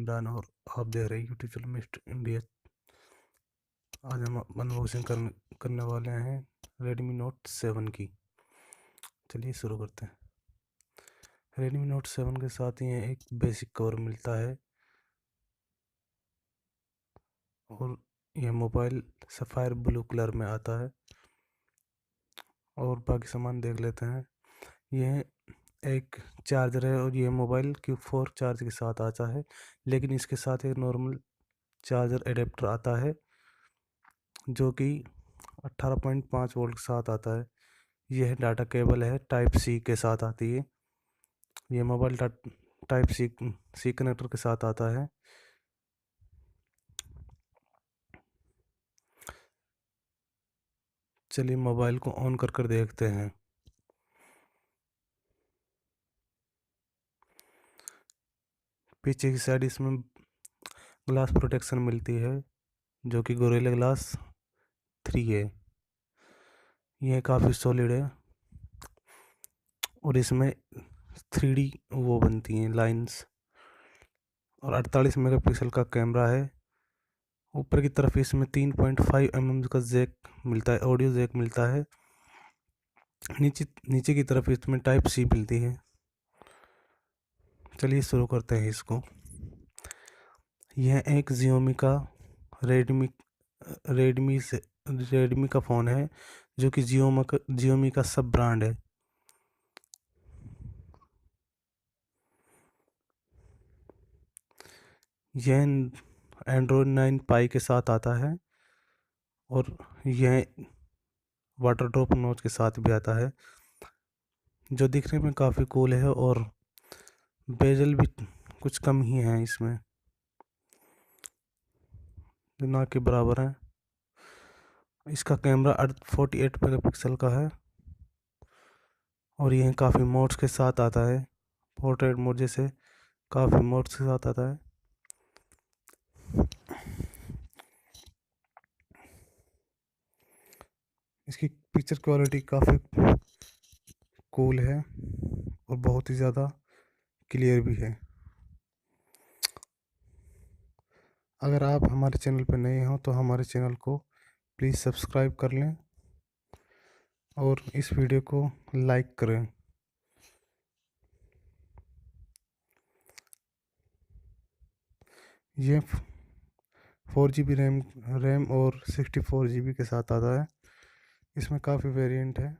इमरान और आप देख रहे हैं यूट्यूब चैनल मिस्टर इंडिया। आज हम अनबॉक्सिंग करने वाले हैं रेडमी नोट 7 की। चलिए शुरू करते हैं। रेडमी नोट 7 के साथ ये एक बेसिक कवर मिलता है और यह मोबाइल सफ़ायर ब्लू कलर में आता है। और बाकी सामान देख लेते हैं। यह एक चार्जर है और यह मोबाइल Q4 चार्ज के साथ आता है, लेकिन इसके साथ एक नॉर्मल चार्जर एडेप्टर आता है जो कि 18.5 वोल्ट के साथ आता है। यह डाटा केबल है, टाइप सी के साथ आती है। यह मोबाइल टाइप सी कनेक्टर के साथ आता है। चलिए मोबाइल को ऑन कर देखते हैं। पीछे की साइड इसमें ग्लास प्रोटेक्शन मिलती है जो कि गोरिल्ला ग्लास 3 है। यह काफ़ी सॉलिड है और इसमें 3D वो बनती हैं लाइंस और 48 मेगापिक्सल का कैमरा है। ऊपर की तरफ इसमें 3.5 mm का जैक मिलता है, ऑडियो जैक मिलता है। नीचे की तरफ इसमें टाइप सी मिलती है। चलिए शुरू करते हैं इसको। यह एक Xiaomi का रेडमी रेडमी का फ़ोन है जो कि Xiaomi का सब ब्रांड है। यह एंड्रॉयड 9 पाई के साथ आता है और यह वाटर ड्रॉप नोच के साथ भी आता है जो दिखने में काफ़ी कूल है और बेजल भी कुछ कम ही है इसमें, ना के बराबर है। इसका कैमरा 48 मेगापिक्सल का है और यह काफ़ी मोड्स के साथ आता है। पोर्ट्रेट मोड जैसे काफ़ी मोड्स के साथ आता है। इसकी पिक्चर क्वालिटी काफ़ी कूल है और बहुत ही ज़्यादा क्लियर भी है। अगर आप हमारे चैनल पर नए हो तो हमारे चैनल को प्लीज़ सब्सक्राइब कर लें और इस वीडियो को लाइक करें। ये 4 GB रैम और 64 GB के साथ आता है। इसमें काफ़ी वेरिएंट है।